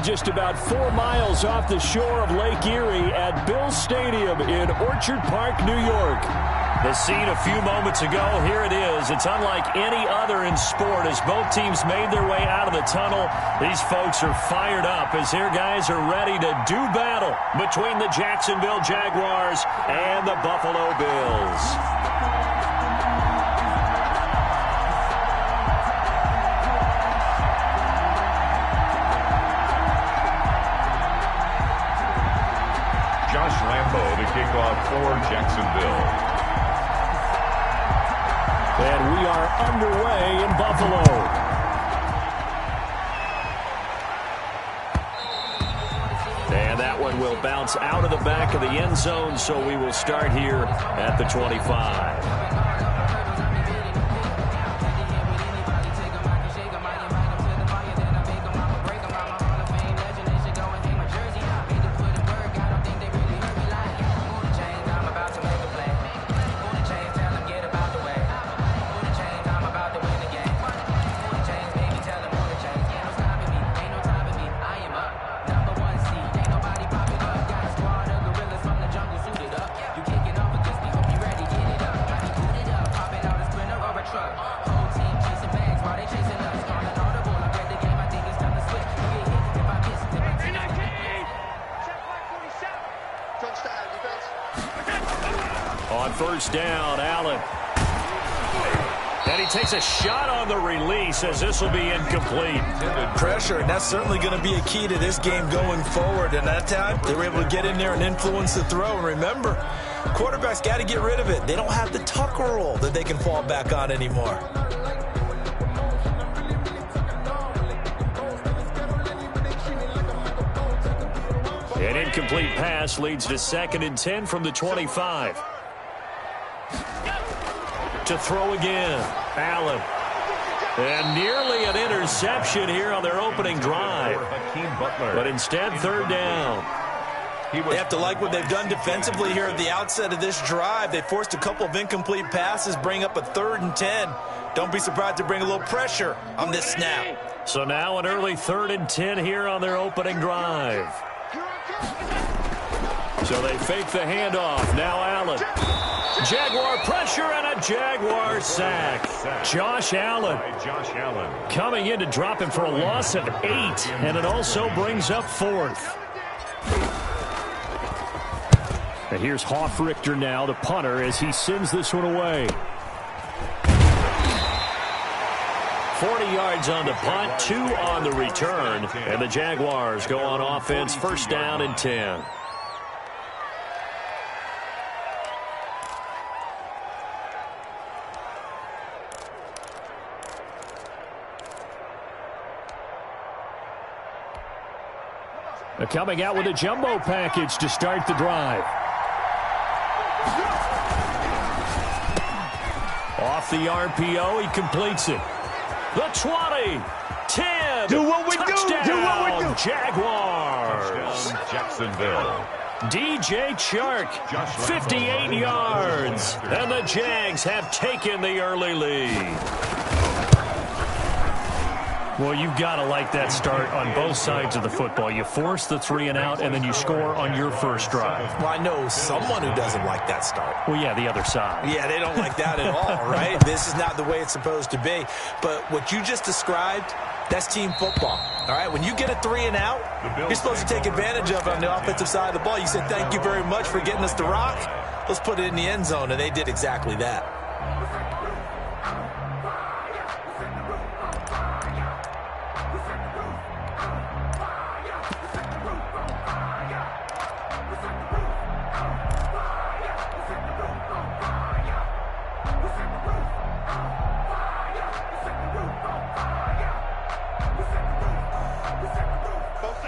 just about 4 miles off the shore of Lake Erie at Bill Stadium in Orchard Park, New York. The scene a few moments ago, here it is. It's unlike any other in sport as both teams made their way out of the tunnel. These folks are fired up as their guys are ready to do battle between the Jacksonville Jaguars and the Buffalo Bills. Josh Lambo to kick off for Jacksonville. And we are underway in Buffalo. And that one will bounce out of the back of the end zone, so we will start here at the 25. On first down, Allen. And he takes a shot on the release as this will be incomplete. Pressure, and that's certainly going to be a key to this game going forward. And that time, they were able to get in there and influence the throw. And remember, quarterbacks got to get rid of it. They don't have the tuck roll that they can fall back on anymore. An incomplete pass leads to 2nd and 10 from the 25. To throw again, Allen. And nearly an interception here on their opening drive. But instead, 3rd down. They have to like what they've done defensively here at the outset of this drive. They forced a couple of incomplete passes, bring up a 3rd and 10. Don't be surprised to bring a little pressure on this snap. So now an early 3rd and 10 here on their opening drive. So they fake the handoff. Now Allen. Jaguar pressure and a Jaguar sack. Josh Allen coming in to drop him for a loss of 8. And it also brings up 4th. And here's Hoff-Richter now, the punter, as he sends this one away. 40 yards on the punt, 2 on the return. And the Jaguars go on offense, 1st down and 10. Coming out with a jumbo package to start the drive. Off the RPO, he completes it. The 20, 10, do what we touchdown, do what we do. Jaguars. Jacksonville. DJ Chark, 58 yards. And the Jags have taken the early lead. Well, you've got to like that start on both sides of the football. You force the 3 and out, and then you score on your first drive. Well, I know someone who doesn't like that start. Well, yeah, the other side. Yeah, they don't like that at all, right? This is not the way it's supposed to be. But what you just described, that's team football, all right? When you get a 3 and out, you're supposed to take advantage of it on the offensive side of the ball. You said, thank you very much for getting us the rock. Let's put it in the end zone, and they did exactly that.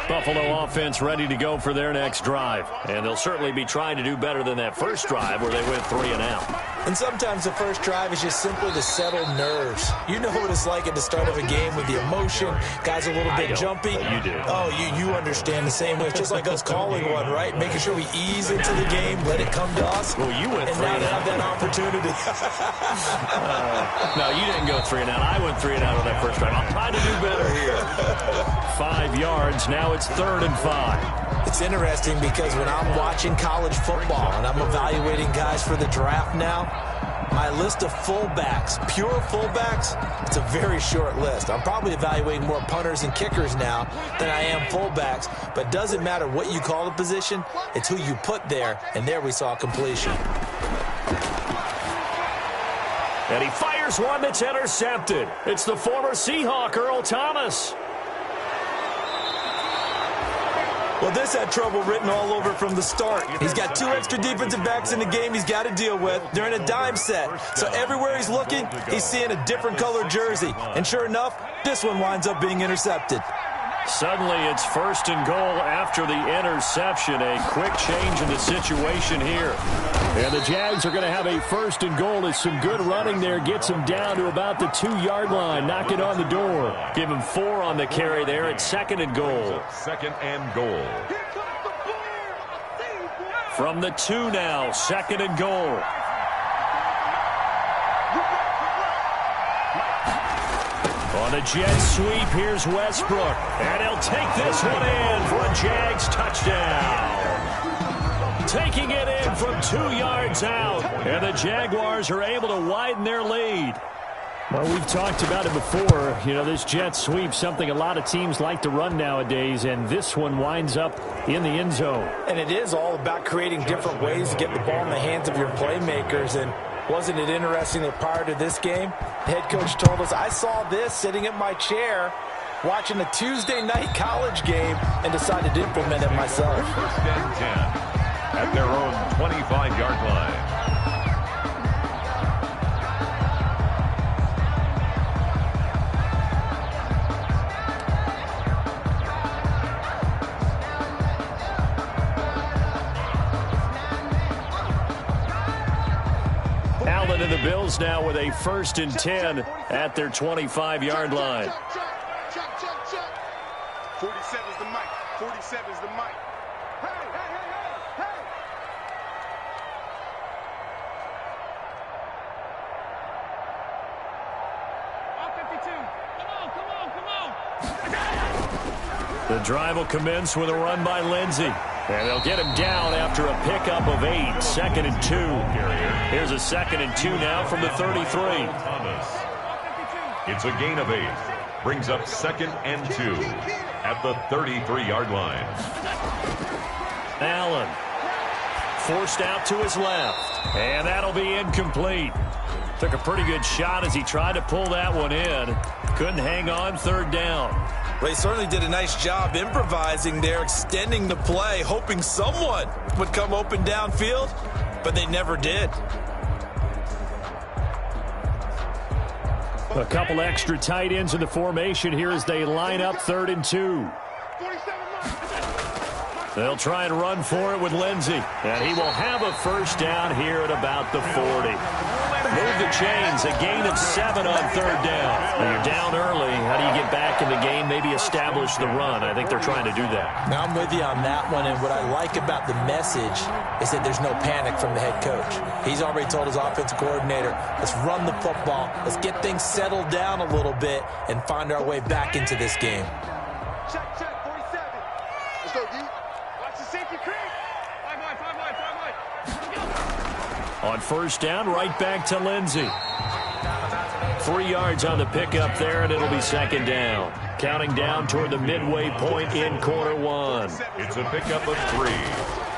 Buffalo offense ready to go for their next drive. And they'll certainly be trying to do better than that first drive where they went 3 and out. And sometimes the first drive is just simply to settle nerves. You know what it's like at the start of a game with the emotion. Guys a little bit jumpy. You do. Oh, you understand the same way. It's just like us calling one, right? Making sure we ease into the game, let it come to us. Well, you went and 3 now and have out. that opportunity. No, you didn't go 3 and out. I went 3 and out on that first drive. I'll try to do better here. 5 yards. Now it's 3rd and 5. It's interesting because when I'm watching college football and I'm evaluating guys for the draft now, my list of fullbacks, pure fullbacks, it's a very short list. I'm probably evaluating more punters and kickers now than I am fullbacks, but it doesn't matter what you call the position, it's who you put there, and there we saw completion. And he fires one that's intercepted. It's the former Seahawk, Earl Thomas. Well, this had trouble written all over from the start. He's got 2 extra defensive backs in the game he's got to deal with. They're in a dime set. So everywhere he's looking, he's seeing a different colored jersey. And sure enough, this one winds up being intercepted. Suddenly it's 1st and goal after the interception. A quick change in the situation here. And the Jags are going to have a 1st and goal as some good running there gets him down to about the 2-yard line. Knock it on the door. Give him 4 on the carry there at 2nd and goal. 2nd and goal. From the 2 now, 2nd and goal. On a jet sweep, here's Westbrook. And he'll take this one in for a Jags touchdown. Taking it in from 2 yards out. And the Jaguars are able to widen their lead. Well, we've talked about it before. You know, this jet sweep, something a lot of teams like to run nowadays, and this one winds up in the end zone. And it is all about creating different ways to get the ball in the hands of your playmakers. And wasn't it interesting that prior to this game, the head coach told us, I saw this sitting in my chair watching a Tuesday night college game and decided to implement it myself. 1st and 10 at their own 25-yard line. Allen and the Bills now with a 1st and 10 at their 25-yard line. 47's the mic. 47's the mic. Hey, hey, hey, hey, hey. All 52. Come on. The drive will commence with a run by Lindsey. And they'll get him down after a pickup of 8. 2nd and 2. Here's a 2nd and 2 now from the 33. Thomas. It's a gain of 8. Brings up 2nd and 2 at the 33-yard line. Allen forced out to his left. And that'll be incomplete. Took a pretty good shot as he tried to pull that one in. Couldn't hang on. 3rd down. They certainly did a nice job improvising there, extending the play, hoping someone would come open downfield, but they never did. A couple extra tight ends in the formation here as they line up 3rd and 2. They'll try and run for it with Lindsey. And he will have a 1st down here at about the 40. Move the chains, a gain of 7 on 3rd down. When you're down early, how do you get back in the game, maybe establish the run? I think they're trying to do that. Now I'm with you on that one, and what I like about the message is that there's no panic from the head coach. He's already told his offensive coordinator, let's run the football, let's get things settled down a little bit and find our way back into this game. Check, 47. Let's go, D. Watch the safety creep. 5 wide. On 1st down, right back to Lindsey. 3 yards on the pickup there, and it'll be 2nd down. Counting down toward the midway point in quarter 1. It's a pickup of 3.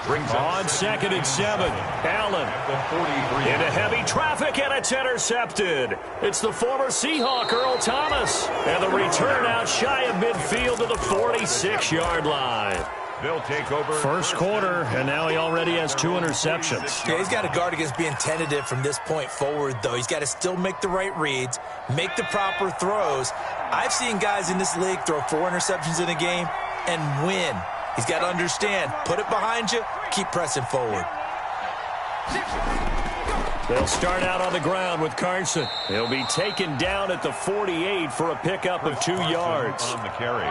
Brings up On 2nd and 7, Allen the 43. into heavy traffic, and it's intercepted. It's the former Seahawk, Earl Thomas. And the return out shy of midfield to the 46-yard line. They'll take over. 1st quarter, and now he already has 2 interceptions. Yeah, he's got to guard against being tentative from this point forward, though. He's got to still make the right reads, make the proper throws. I've seen guys in this league throw 4 interceptions in a game and win. He's got to understand, put it behind you, keep pressing forward. They'll start out on the ground with Carson. He'll be taken down at the 48 for a pickup of 2 yards. On the carry.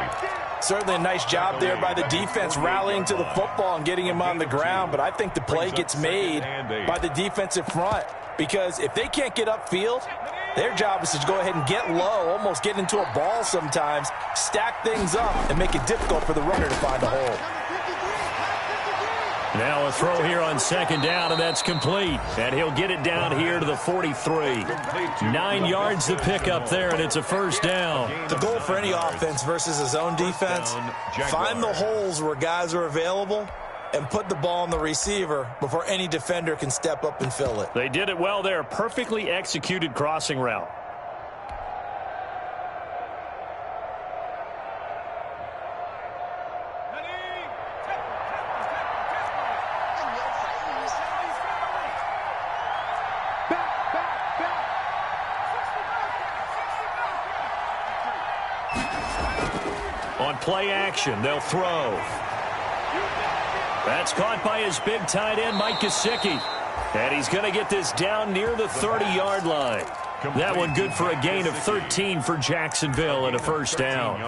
Certainly a nice job there by the defense rallying to the football and getting him on the ground, but I think the play gets made by the defensive front because if they can't get upfield, their job is to go ahead and get low, almost get into a ball sometimes, stack things up, and make it difficult for the runner to find a hole. Now a throw here on second down, and that's complete. And he'll get it down here to the 43. 9 yards to pick up there, and it's a first down. The goal for any offense versus a zone defense, find the holes where guys are available and put the ball on the receiver before any defender can step up and fill it. They did it well there. Perfectly executed crossing route. On play action, they'll throw. That's caught by his big tight end, Mike Gesicki. And he's going to get this down near the 30-yard line. That one good for a gain of 13 for Jacksonville and a first down.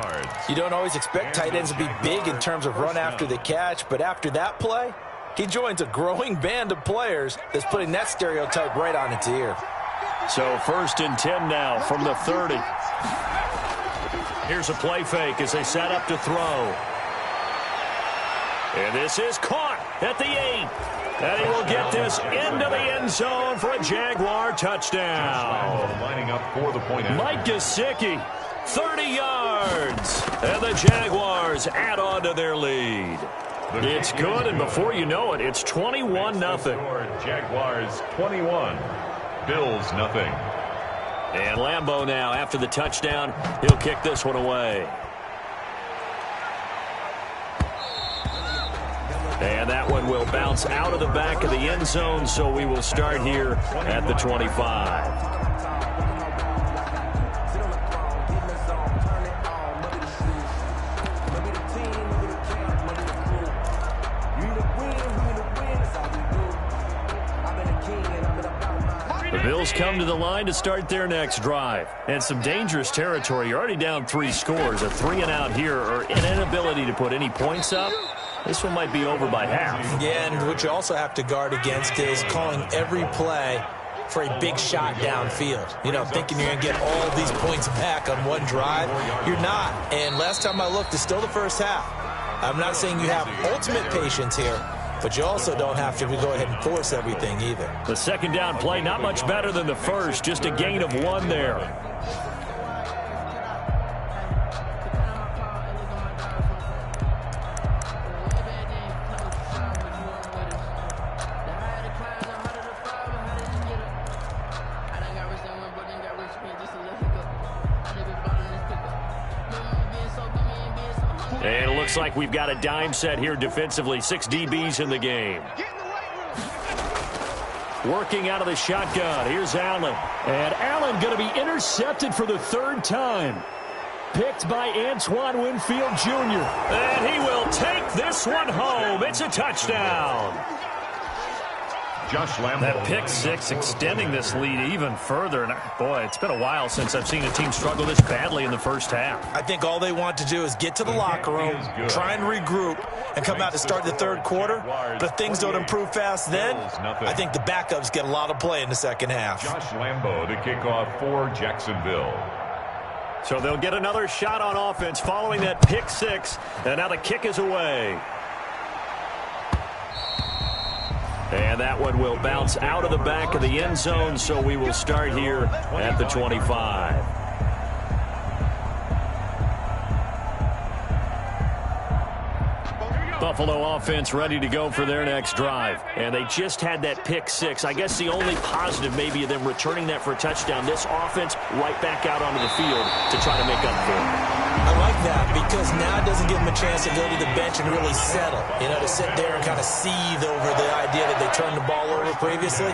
You don't always expect tight ends to be big in terms of run after the catch, but after that play, he joins a growing band of players that's putting that stereotype right on its ear. So 1st and 10 now from the 30. Here's a play fake as they set up to throw. And this is caught at the 8. And he will get this into the end zone for a Jaguar touchdown. Lining up for the point. Mike Gesicki, 30 yards. And the Jaguars add on to their lead. It's good, and before you know it, it's 21-0. Jaguars 21, Bills nothing. And Lambeau now, after the touchdown, he'll kick this one away. And that one will bounce out of the back of the end zone, so we will start here at the 25. The Bills come to the line to start their next drive. And some dangerous territory. You're already down 3 scores. A 3-and-out here or an inability to put any points up. This one might be over by half. Yeah, and what you also have to guard against is calling every play for a big shot downfield. You know, thinking you're going to get all these points back on one drive. You're not. And last time I looked, it's still the first half. I'm not saying you have ultimate patience here, but you also don't have to go ahead and force everything either. The second down play, not much better than the first. Just a gain of 1 there. And it looks like we've got a dime set here defensively. 6 DBs in the game. Working out of the shotgun. Here's Allen. And Allen going to be intercepted for the 3rd time. Picked by Antoine Winfield Jr. And he will take this one home. It's a touchdown. Josh Lambeau. That pick 6 extending this lead even further. And boy, it's been a while since I've seen a team struggle this badly in the first half. I think all they want to do is get to the locker room, try and regroup, and come out to start the 3rd quarter. But if things don't improve fast then, I think the backups get a lot of play in the second half. Josh Lambeau to kick off for Jacksonville. So they'll get another shot on offense following that pick 6. And now the kick is away. And that one will bounce out of the back of the end zone, so we will start here at the 25. Buffalo offense ready to go for their next drive. And they just had that pick 6. I guess the only positive maybe of them returning that for a touchdown. This offense right back out onto the field to try to make up for it. I like that because now it doesn't give them a chance to go to the bench and really settle. You know, to sit there and kind of seethe over the idea that they turned the ball over previously.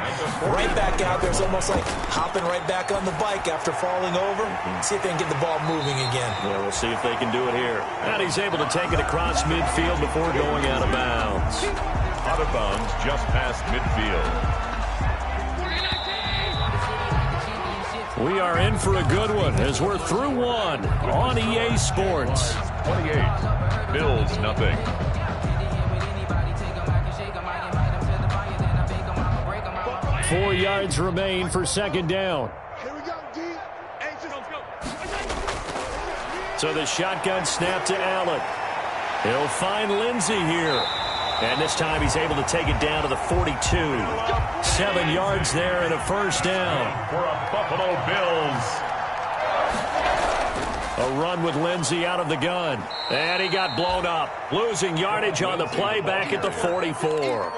Right back out there. It's almost like hopping right back on the bike after falling over. See if they can get the ball moving again. Yeah, we'll see if they can do it here. And he's able to take it across midfield before going out of bounds. Out of bounds just past midfield. We are in for a good one as we're through one on EA Sports. 28, Bills nothing. Four yards remain for second down. Here we go, D. Hey, just go. So the shotgun snap to Allen. He'll find Lindsey here. And this time he's able to take it down to the 42. 7 yards there and a first down. For a Buffalo Bills. A run with Lindsey out of the gun. And he got blown up. Losing yardage on the play back at the 44.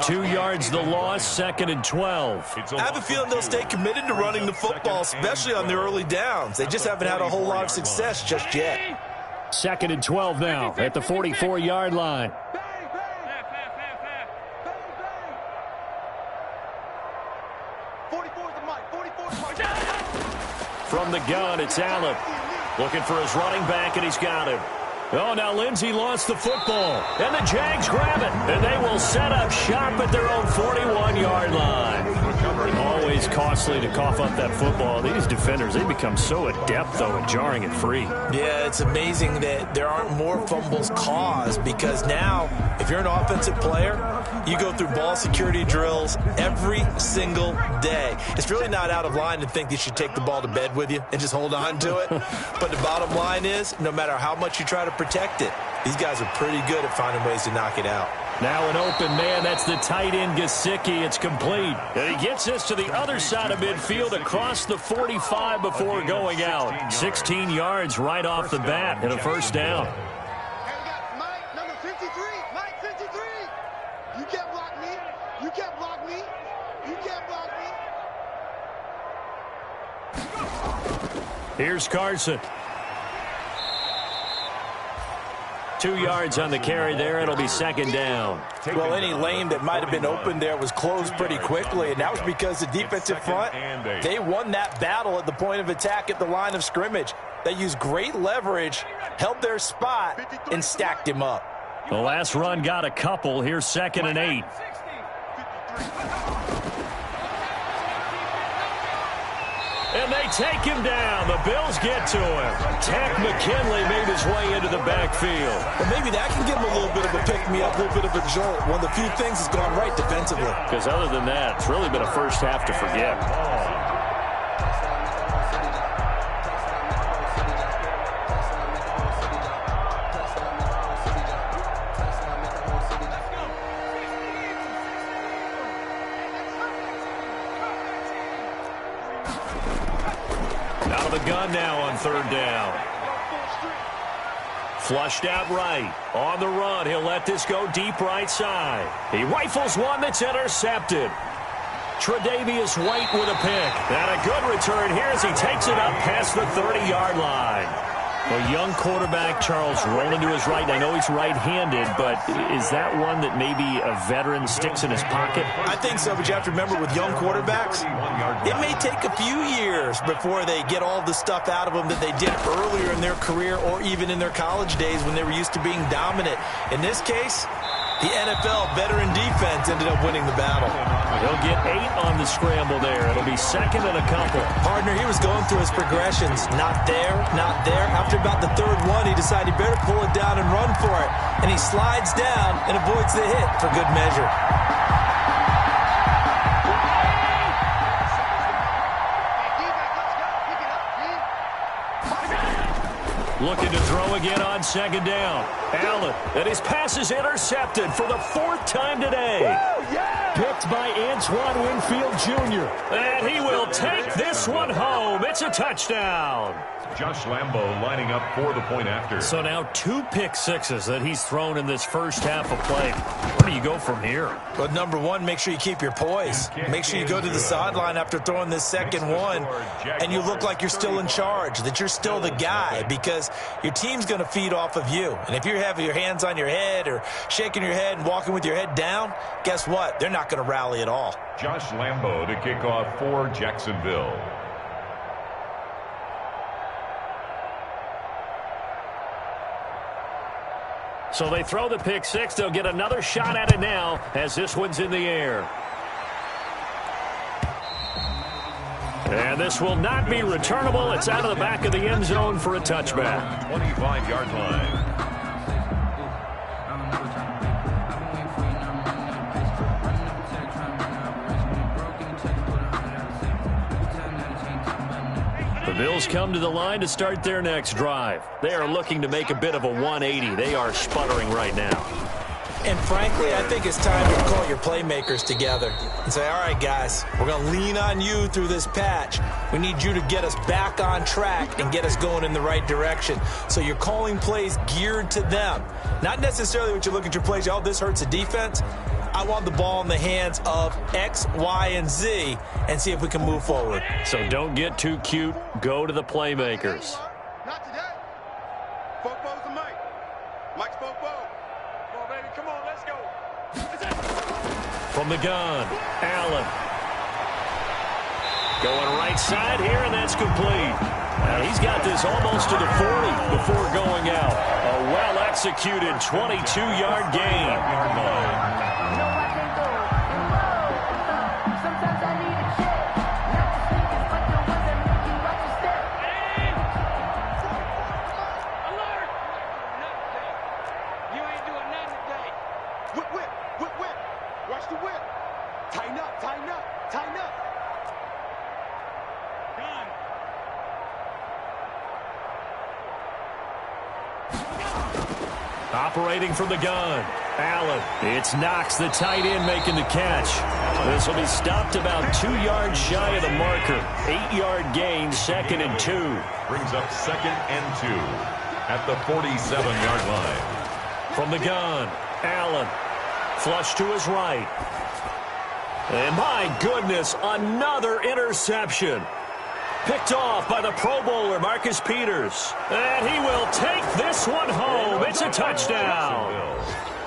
2 yards the loss, 2nd and 12. I have a feeling they'll stay committed to running the football, especially on the early downs. They just haven't had a whole lot of success just yet. 2nd and 12 now at the 44-yard line. From the gun, it's Allen. Looking for his running back, and he's got him. Oh, now Lindsey lost the football. And the Jags grab it. And they will set up shop at their own 41-yard line. Always costly to cough up that football. These defenders, they become so adept, though, at jarring it free. Yeah, it's amazing that there aren't more fumbles caused because now, if you're an offensive player, you go through ball security drills every single day. It's really not out of line to think you should take the ball to bed with you and just hold on to it. But the bottom line is, no matter how much you try to protect it, these guys are pretty good at finding ways to knock it out. Now an open man. That's the tight end, Gesicki. It's complete. And he gets this to the other side of midfield across the 45 before going out. 16 yards right off the bat and a first down. Hey, we got Mike, number 53. Mike, 53. You can't block me. You can't block me. You can't block me. Here's Carson. 2 yards on the carry there. It'll be second down. Well, any lane that might have been open there was closed pretty quickly, and that was because the defensive front, they won that battle at the point of attack at the line of scrimmage. They used great leverage, held their spot, and stacked him up. The last run got a couple. Here's 2nd and 8. And they take him down. The Bills get to him. Tack McKinley made his way into the backfield. But maybe that can give him a little bit of a pick-me-up, a little bit of a jolt. One of the few things that's gone right defensively. Because other than that, it's really been a first half to forget. Gun now on third down. Flushed out right. On the run, he'll let this go deep right side. He rifles one that's intercepted. Tre'Davious White with a pick. And a good return here as he takes it up past the 30-yard line. A young quarterback, Charles, rolling to his right. I know he's right-handed, but is that one that maybe a veteran sticks in his pocket? I think so, but you have to remember with young quarterbacks, it may take a few years before they get all the stuff out of them that they did earlier in their career or even in their college days when they were used to being dominant. In this case, the NFL veteran defense ended up winning the battle. He'll get 8 on the scramble there. It'll be second and a couple. Partner, he was going through his progressions. Not there, not there. After about the third one, he decided he better pull it down and run for it. And he slides down and avoids the hit for good measure. Looking to throw again on second down. Allen, and his pass is intercepted for the 4th time today. Picked by Antoine Winfield Jr. And he will take this one home. It's a touchdown. Josh Lambo lining up for the point after. So now 2 pick sixes that he's thrown in this first half of play. Where do you go from here? But number one, make sure you keep your poise. Make sure you go to the sideline after throwing this second one, and you look like you're still in charge, that you're still the guy, because your team's going to feed off of you. And if you're having your hands on your head or shaking your head and walking with your head down, guess what? They're not going to rally at all. Josh Lambo to kick off for Jacksonville. So they throw the pick six. They'll get another shot at it now as this one's in the air. And this will not be returnable. It's out of the back of the end zone for a touchback. 25-yard line. The Bills come to the line to start their next drive. They are looking to make a bit of a 180. They are sputtering right now. And frankly, I think it's time to call your playmakers together and say, all right, guys, we're going to lean on you through this patch. We need you to get us back on track and get us going in the right direction. So you're calling plays geared to them. Not necessarily what you look at your plays, oh, this hurts the defense. I want the ball in the hands of X, Y, and Z and see if we can move forward. So don't get too cute. Go to the playmakers. Not today. Fofo's the Mike. Mike's Fofo. Come on, baby. Come on, let's go. From the gun, Allen. Going right side here, and that's complete. He's got this almost to the 40 before going out. A well-executed 22-yard gain. Operating from the gun, Allen. It's Knox, the tight end, making the catch. This will be stopped about 2 yards shy of the marker. 8-yard gain, 2nd and 2. Brings up 2nd and 2 at the 47-yard line. From the gun, Allen. Flush to his right. And my goodness, another interception. Picked off by the Pro Bowler, Marcus Peters. And he will take this one home. It's a touchdown.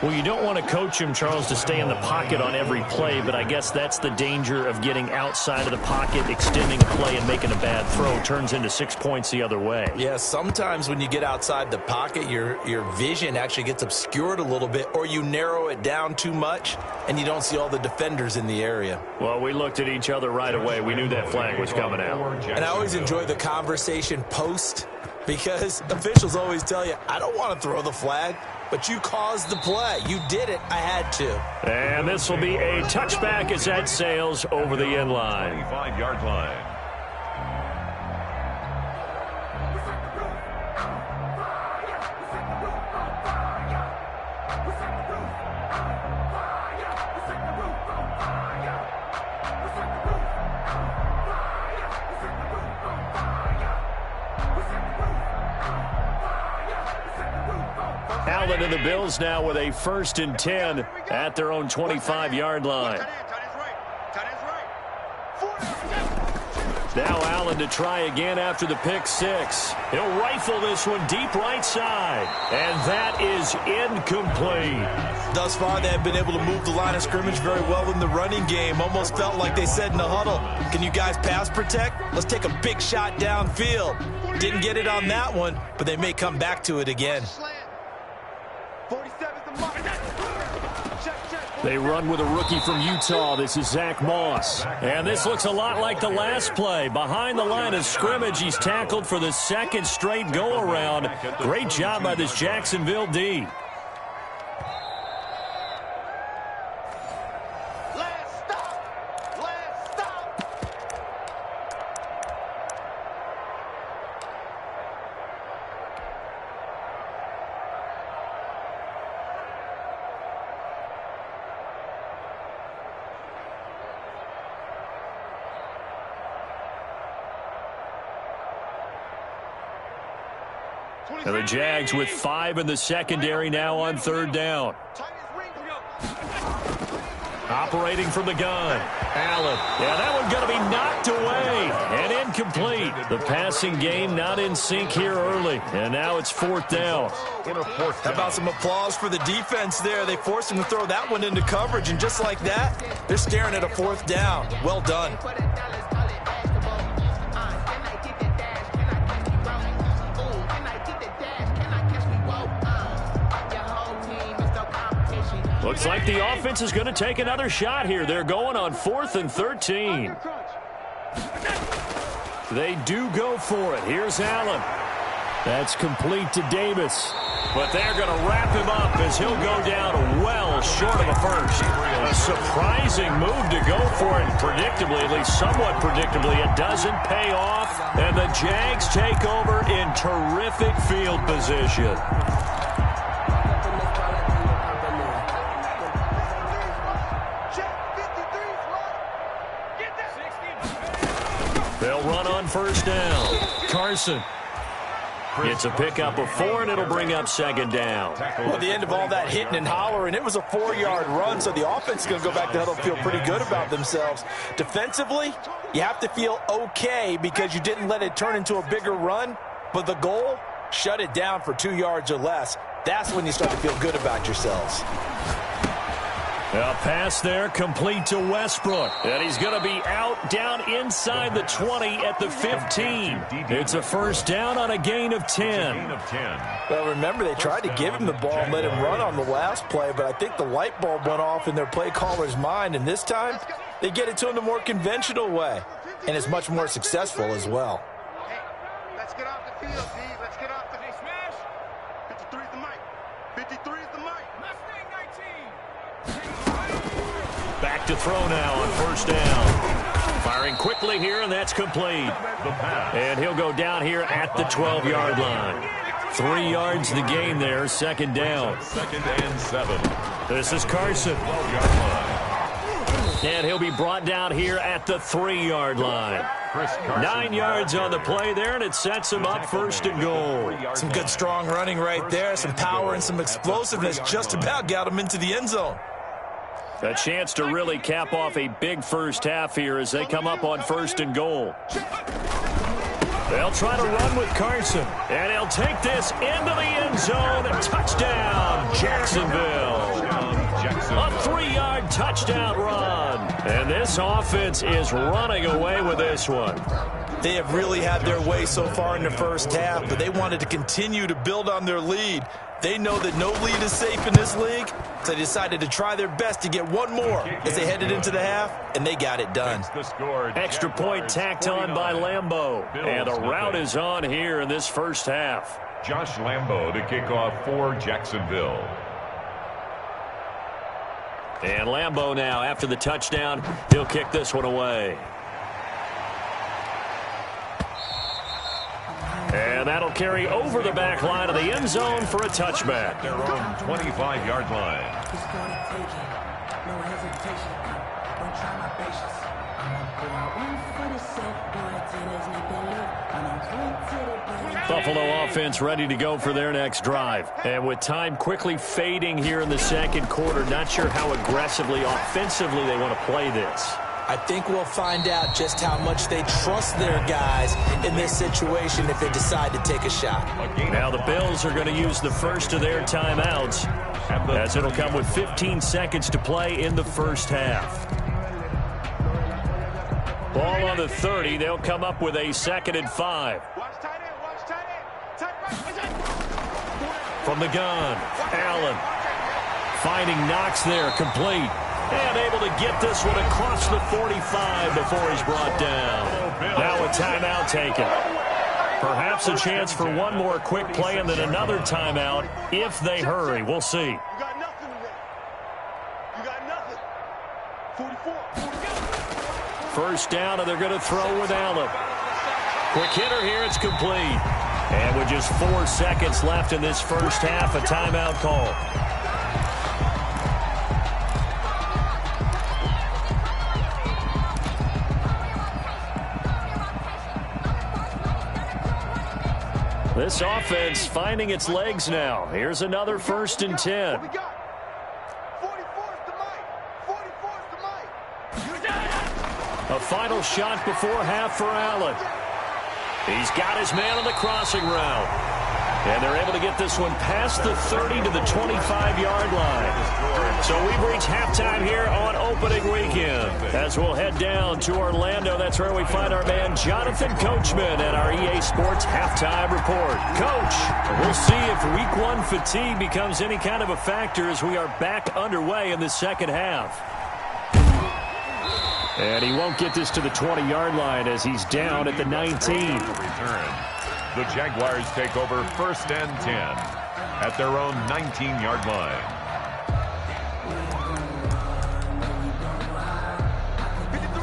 Well, you don't want to coach him, Charles, to stay in the pocket on every play, but I guess that's the danger of getting outside of the pocket, extending a play, and making a bad throw. Turns into 6 points the other way. Yeah, sometimes when you get outside the pocket, your vision actually gets obscured a little bit, or you narrow it down too much, and you don't see all the defenders in the area. Well, we looked at each other right away. We knew that flag was coming out. And I always enjoy the conversation post, because officials always tell you, I don't want to throw the flag, but you caused the play. You did it. I had to. And this will be a touchback as that sails over the end line. 25-yard line. Allen and the Bills now with a 1st and 10 at their own 25-yard line. Now Allen to try again after the pick 6. He'll rifle this one deep right side. And that is incomplete. Thus far, they have been able to move the line of scrimmage very well in the running game. Almost felt like they said in the huddle, can you guys pass protect? Let's take a big shot downfield. Didn't get it on that one, but they may come back to it again. They run with a rookie from Utah. This is Zach Moss. And this looks a lot like the last play. Behind the line of scrimmage, he's tackled for the 2nd straight go-around. Great job by this Jacksonville D. And the Jags with 5 in the secondary now on 3rd down. Operating from the gun, Allen. Yeah, that one's going to be knocked away and incomplete. The passing game not in sync here early, and now it's 4th down. How about some applause for the defense there? They forced him to throw that one into coverage, and just like that, they're staring at a 4th down. Well done. Looks like the offense is going to take another shot here. They're going on 4th and 13. They do go for it. Here's Allen. That's complete to Davis. But they're going to wrap him up as he'll go down well short of a first. A surprising move to go for it. Predictably, at least somewhat predictably, it doesn't pay off. And the Jags take over in terrific field position. They'll run on first down. Carson gets a pickup of 4, and it'll bring up second down. Well, at the end of all that hitting and hollering, it was a 4-yard run, so the offense is going to go back to huddle and feel pretty good about themselves. Defensively, you have to feel okay because you didn't let it turn into a bigger run, but the goal, shut it down for 2 yards or less. That's when you start to feel good about yourselves. A pass there complete to Westbrook. And he's going to be out down inside the 20 at the 15. It's a first down on a gain of 10. Well, remember, they tried to give him the ball and let him run on the last play, but I think the light bulb went off in their play caller's mind, and this time they get it to him the more conventional way, and it's much more successful as well. Hey, let's get off the field, D. Let's get off the field. Smash. 53 is the mic. 53 is the mic. Mustang 19. Back to throw now on first down. Firing quickly here, and that's complete. And he'll go down here at the 12-yard line. 3 yards the gain there, second down. Second and 7. This is Carson. 12-yard line. And he'll be brought down here at the 3-yard line. 9 yards on the play there, and it sets him up first and goal. Some good strong running right there, some power and some explosiveness just about got him into the end zone. A chance to really cap off a big first half here as they come up on first and goal. They'll try to run with Carson, and he'll take this into the end zone. Touchdown, Jacksonville. A 3-yard touchdown run. And this offense is running away with this one. They have really had their way so far in the first half, but they wanted to continue to build on their lead. They know that no lead is safe in this league, so they decided to try their best to get one more as they headed into the half, and they got it done. Extra point tacked on by Lambeau, and a rout is on here in this first half. Josh Lambeau to kick off for Jacksonville. And Lambeau now, after the touchdown, he'll kick this one away. And that'll carry over the back line of the end zone for a touchback. Their own 25-yard line. Buffalo offense ready to go for their next drive. And with time quickly fading here in the second quarter, not sure how aggressively, offensively they want to play this. I think we'll find out just how much they trust their guys in this situation if they decide to take a shot. Now the Bills are going to use the first of their timeouts, as it'll come with 15 seconds to play in the first half. Ball on the 30. They'll come up with a 2nd and 5. From the gun, Allen finding Knox there, complete. And able to get this one across the 45 before he's brought down. Now a timeout taken. Perhaps a chance for one more quick play and then another timeout if they hurry. We'll see. You got nothing today. You got nothing. 44. First down, and they're going to throw with Allen. Quick hitter here. It's complete. And with just 4 seconds left in this first half, a timeout call. This offense finding its legs now. Here's another 1st and 10. What we got? 44's the mic. 44's the mic. A final shot before half for Allen. He's got his man on the crossing route. And they're able to get this one past the 30 to the 25-yard line. So we've reached halftime here on opening weekend. As we'll head down to Orlando, that's where we find our man Jonathan Coachman at our EA Sports Halftime Report. Coach, we'll see if Week 1 fatigue becomes any kind of a factor as we are back underway in the second half. And he won't get this to the 20-yard line as he's down at the 19. Return. The Jaguars take over 1st and 10 at their own 19-yard line.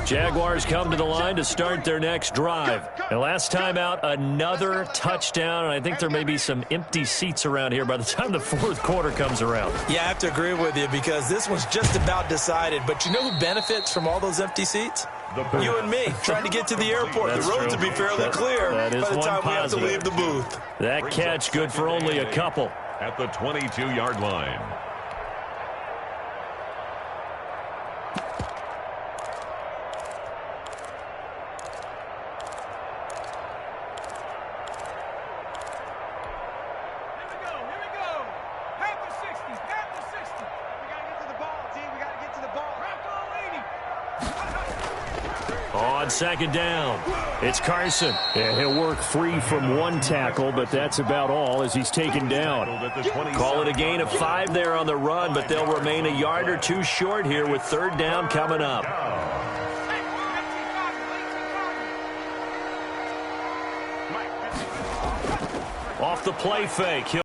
Jaguars come to the line to start their next drive. And last time out, another touchdown. And I think there may be some empty seats around here by the time the fourth quarter comes around. Yeah, I have to agree with you because this one's just about decided. But you know who benefits from all those empty seats? You and me, trying to get to the airport. The roads will be fairly clear by the time we have to leave the booth. That catch good for only a couple. At the 22-yard line. On second down, it's Carson. And he'll work free from one tackle, but that's about all as he's taken down. Call it a gain of 5 there on the run, but they'll remain a yard or two short here with third down coming up. Off the play fake.